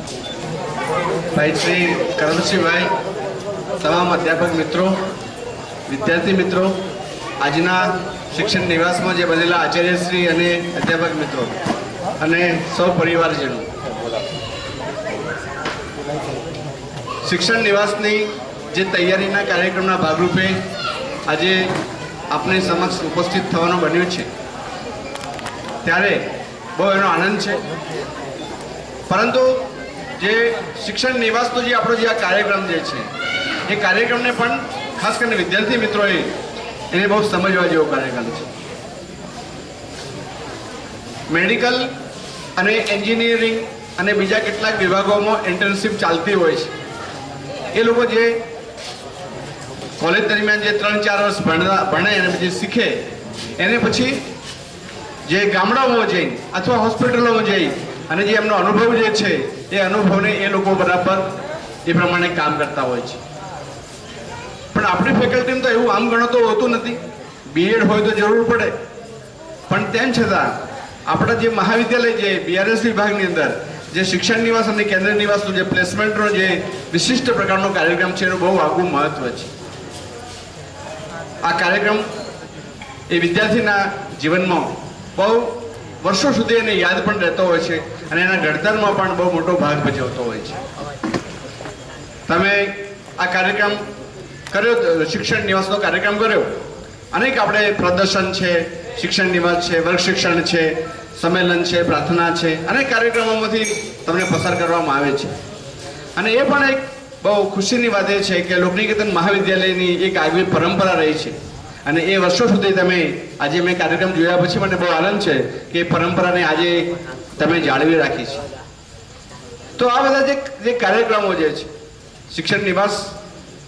ભાઈ શ્રી કરમસિંહભાઈ, તમામ અધ્યાપક મિત્રો, વિદ્યાર્થી મિત્રો, આજના શિક્ષણ નિવાસમાં જે બનેલા આચાર્યશ્રી અને અધ્યાપક મિત્રો અને સૌ પરિવારજનો, શિક્ષણ નિવાસની જે તૈયારીના કાર્યક્રમના ભાગરૂપે આજે આપની સમક્ષ ઉપસ્થિત થવાનું બન્યું છે ત્યારે બહુ એનો આનંદ છે. પરંતુ જે શિક્ષણ નિવાસનો જે આપણો જે આ કાર્યક્રમ જે છે એ કાર્યક્રમને પણ ખાસ કરીને વિદ્યાર્થી મિત્રોએ એને બહુ સમજવા જેવો કાર્યક્રમ છે. મેડિકલ અને એન્જિનિયરિંગ અને બીજા કેટલાક વિભાગોમાં ઇન્ટર્નશીપ ચાલતી હોય છે. એ લોકો જે કોલેજ દરમિયાન જે 3-4 વર્ષ ભણે અને પછી શીખે એને પછી જે ગામડાઓમાં જઈ અથવા હોસ્પિટલોમાં જઈ અને જે એમનો અનુભવ જે છે એ અનુભવને એ લોકો બરાબર એ પ્રમાણે કામ કરતા હોય છે. પણ આપણી ફેકલ્ટીમાં તો એવું આમ ગણો તો હોતું નથી. બીએડ હોય તો જરૂર પડે, પણ તેમ છતાં આપણા જે મહાવિદ્યાલય જે બીઆરએસ વિભાગની અંદર જે શિક્ષણ નિવાસ અને કેન્દ્ર નિવાસનો જે પ્લેસમેન્ટનો જે વિશિષ્ટ પ્રકારનો કાર્યક્રમ છે એનું બહુ આગવું મહત્વ છે. આ કાર્યક્રમ એ વિદ્યાર્થીના જીવનમાં બહુ વર્ષો સુધી એને યાદ પણ રહેતો હોય છે અને એના ઘડતરમાં પણ બહુ મોટો ભાગ ભજવતો હોય છે. તમે આ કાર્યક્રમ કર્યો, શિક્ષણ નિવાસનો કાર્યક્રમ કર્યો, અનેક આપણે પ્રદર્શન છે, શિક્ષણ નિવાસ છે, વર્ગ શિક્ષણ છે, સંમેલન છે, પ્રાર્થના છે, અનેક કાર્યક્રમોમાંથી તમને પસાર કરવામાં આવે છે. અને એ પણ એક બહુ ખુશીની વાત એ છે કે લોકનિકેતન મહાવિદ્યાલયની એક આગવી પરંપરા રહી છે અને એ વર્ષો સુધી તમે આજે મેં કાર્યક્રમ જોયા પછી મને બહુ આનંદ છે કે એ પરંપરાને આજે તમે જાળવી રાખી છે. તો આ બધા જે કાર્યક્રમો જે છે શિક્ષણ નિવાસ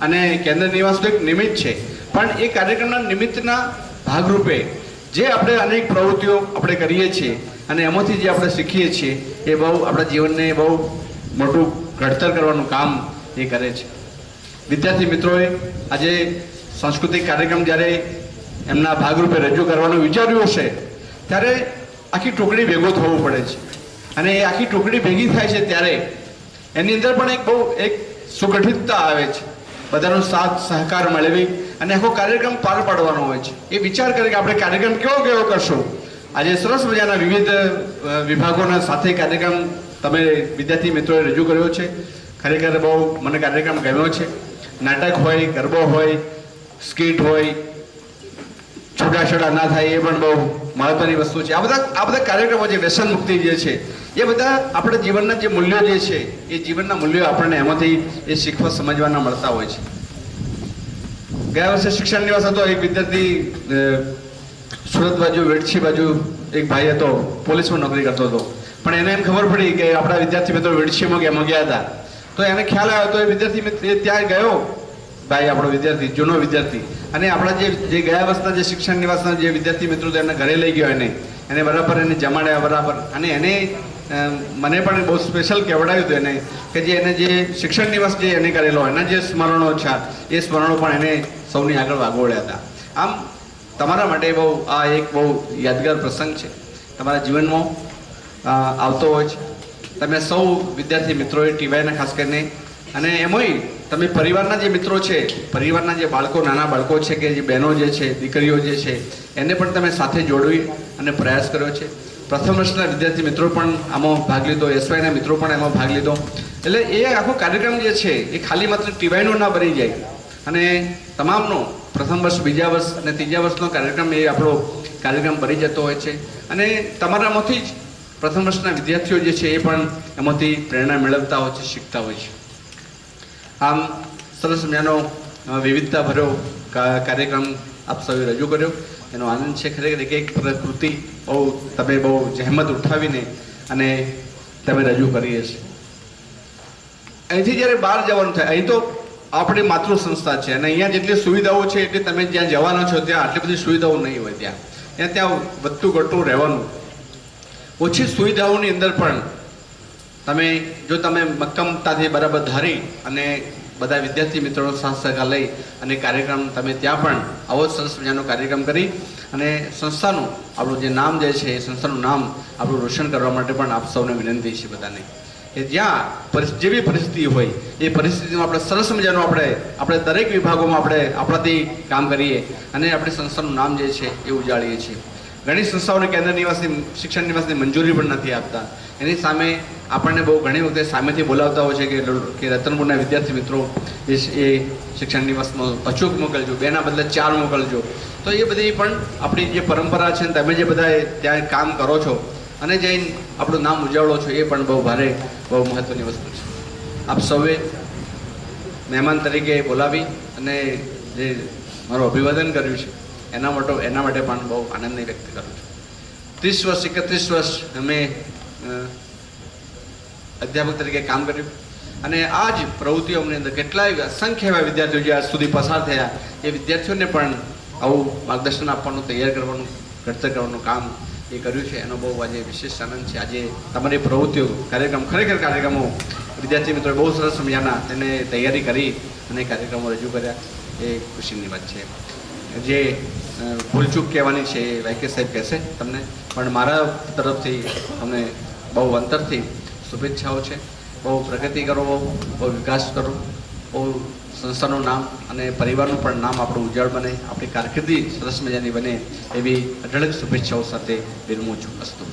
અને કેન્દ્ર નિવાસનું એક નિમિત્ત છે, પણ એ કાર્યક્રમના નિમિત્તના ભાગરૂપે જે આપણે અનેક પ્રવૃત્તિઓ આપણે કરીએ છીએ અને એમાંથી જે આપણે શીખીએ છીએ એ બહુ આપણા જીવનને બહુ મોટું ઘડતર કરવાનું કામ એ કરે છે. વિદ્યાર્થી મિત્રોએ આજે સાંસ્કૃતિક કાર્યક્રમ જ્યારે એમના ભાગરૂપે રજૂ કરવાનું વિચાર્યું હશે ત્યારે આખી ટુકડી ભેગો થવું પડે છે અને એ આખી ટુકડી ભેગી થાય છે ત્યારે એની અંદર પણ એક બહુ એક સુગઠિતતા આવે છે. બધાનો સાથ સહકાર મેળવી અને આખો કાર્યક્રમ પાર પાડવાનો હોય છે. એ વિચાર કરે કે આપણે કાર્યક્રમ કેવો કરશું. આજે સરસ મજાના વિવિધ વિભાગોના સાથે કાર્યક્રમ તમે વિદ્યાર્થી મિત્રોએ રજૂ કર્યો છે. ખરેખર બહુ મને કાર્યક્રમ ગમ્યો છે. નાટક હોય, ગરબો હોય, સ્કીટ હોય, છૂટાછેડા ના થાય એ પણ બહુ મહત્વની વસ્તુ છે. આ બધા કાર્યક્રમો જે વ્યસન મુક્તિ જે છે એ બધા આપણા જીવનના જે મૂલ્યો જે છે એ જીવનના મૂલ્યો આપણને એમાંથી એ શીખવા સમજવાના મળતા હોય છે. ગયા વર્ષે શિક્ષણ નિવાસ હતો. એક વિદ્યાર્થી સુરત બાજુ, વેડછી બાજુ એક ભાઈ હતો, પોલીસમાં નોકરી કરતો હતો, પણ એને એમ ખબર પડી કે આપણા વિદ્યાર્થી મિત્રો વેડછીમાં ગયા હતા. તો એને ખ્યાલ આવ્યો તો એ વિદ્યાર્થી મિત્ર ત્યાં ગયો, ભાઈ આપણો વિદ્યાર્થી, જૂનો વિદ્યાર્થી, અને આપણા જે ગયા વર્ષના જે શિક્ષણ નિવાસના જે વિદ્યાર્થી મિત્રો એમને ઘરે લઈ ગયો, એને બરાબર એને જમાડ્યા બરાબર. અને એને મને પણ બહુ સ્પેશિયલ કહેવડાવ્યું હતું એને કે જે એને જે શિક્ષણ નિવાસ જે એને કરેલો એના જે સ્મરણો છે એ સ્મરણો પણ એને સૌની આગળ વાગોળ્યા હતા. આમ તમારા માટે બહુ આ એક બહુ યાદગાર પ્રસંગ છે, તમારા જીવનમાં આવતો હોય છે. તમે સૌ વિદ્યાર્થી મિત્રોએ ટીવાયના ખાસ કરીને અને એમાંય તમે પરિવારના જે મિત્રો છે, પરિવારના જે બાળકો, નાના બાળકો છે કે જે બહેનો જે છે, દીકરીઓ જે છે, એને પણ તમે સાથે જોડવી અને પ્રયાસ કર્યો છે. પ્રથમ વર્ષના વિદ્યાર્થી મિત્રો પણ આમાં ભાગ લીધો, એસવાયના મિત્રો પણ એમાં ભાગ લીધો. એટલે એ આખો કાર્યક્રમ જે છે એ ખાલી માત્ર ટીવાયનો ના બની જાય અને તમામનો પ્રથમ વર્ષ, બીજા વર્ષ અને ત્રીજા વર્ષનો કાર્યક્રમ એ આપણો કાર્યક્રમ બની જતો હોય છે. અને તમારામાંથી જ પ્રથમ વર્ષના વિદ્યાર્થીઓ જે છે એ પણ એમાંથી પ્રેરણા મેળવતા હોય છે, શીખતા હોય છે. આમ સરસ મજાનો વિવિધતાભર્યો કાર્યક્રમ આપ સૌએ રજૂ કર્યો. એનો આનંદ છે. ખરેખર એક કૃતિ તમે બહુ જહેમત ઉઠાવીને અને તમે રજૂ કરીએ છીએ. અહીંથી જ્યારે બહાર જવાનું થાય, અહીં તો આપણી માતૃ સંસ્થા છે અને અહીંયા જેટલી સુવિધાઓ છે એટલી તમે જ્યાં જવાના છો ત્યાં આટલી બધી સુવિધાઓ નહીં હોય. ત્યાં વધતું ઘટતું રહેવાનું. ઓછી સુવિધાઓની અંદર પણ જો તમે મક્કમતાથી બરાબર ધારી અને બધા વિદ્યાર્થી મિત્રોનો સાથ સહકાર લઈ અને કાર્યક્રમ તમે ત્યાં પણ આવો જ સરસ મજાનો કાર્યક્રમ કરી અને સંસ્થાનું આપણું જે નામ જે છે એ સંસ્થાનું નામ આપણું રોશન કરવા માટે પણ આપ સૌને વિનંતી છે બધાને કે જ્યાં જેવી પરિસ્થિતિ હોય એ પરિસ્થિતિમાં આપણે સરસ મજાનું આપણે દરેક વિભાગોમાં આપણાથી કામ કરીએ અને આપણી સંસ્થાનું નામ જે છે એ ઉજાળીએ છીએ. ઘણી સંસ્થાઓને કેન્દ્ર નિવાસની શિક્ષણ નિવાસની મંજૂરી પણ નથી આપતા. એની સામે આપણને બહુ ઘણી વખતે સામેથી બોલાવતા હોય છે કે રતનપુરના વિદ્યાર્થી મિત્રો એ શિક્ષણ નિવાસમાં અચૂક મોકલજો, 2 ના બદલે 4 મોકલજો. તો એ બધી પણ આપણી જે પરંપરા છે, તમે જે બધા ત્યાં કામ કરો છો અને જઈને આપણું નામ ઉજાવડો છો, એ પણ બહુ મહત્વની વસ્તુ છે. આપ સૌએ મહેમાન તરીકે બોલાવી અને જે મારું અભિવાદન કર્યું છે એના માટે પણ બહુ આનંદ વ્યક્ત કરું છું. 30 વર્ષ 31 વર્ષ અમે અધ્યાપક તરીકે કામ કર્યું અને આ જ પ્રવૃત્તિઓની અંદર કેટલાય અસંખ્ય એવા વિદ્યાર્થીઓ જે આજ સુધી પસાર થયા, એ વિદ્યાર્થીઓને પણ આવું માર્ગદર્શન આપવાનું, તૈયાર કરવાનું, ઘડતર કરવાનું કામ એ કર્યું છે. એનો બહુ આજે વિશેષ આનંદ છે. આજે તમારી પ્રવૃત્તિઓ કાર્યક્રમો વિદ્યાર્થી મિત્રોએ બહુ સરસ મજાના તેને તૈયારી કરી અને કાર્યક્રમો રજૂ કર્યા, એ ખુશીની વાત છે. જે ભૂલચૂક કહેવાની છે એ વાયકે સાહેબ કહેશે તમને, પણ મારા તરફથી તમને બહુ અંતરથી શુભેચ્છાઓ છે. બહુ પ્રગતિ કરો, બહુ વિકાસ કરો, બહુ સંસ્થાનું નામ અને પરિવારનું પણ નામ આપણું ઉજ્જવળ બને, આપણી કારકિર્દી સરસ મજાની બને એવી અઢળક શુભેચ્છાઓ સાથે વિરમું છું. અસ્તુ.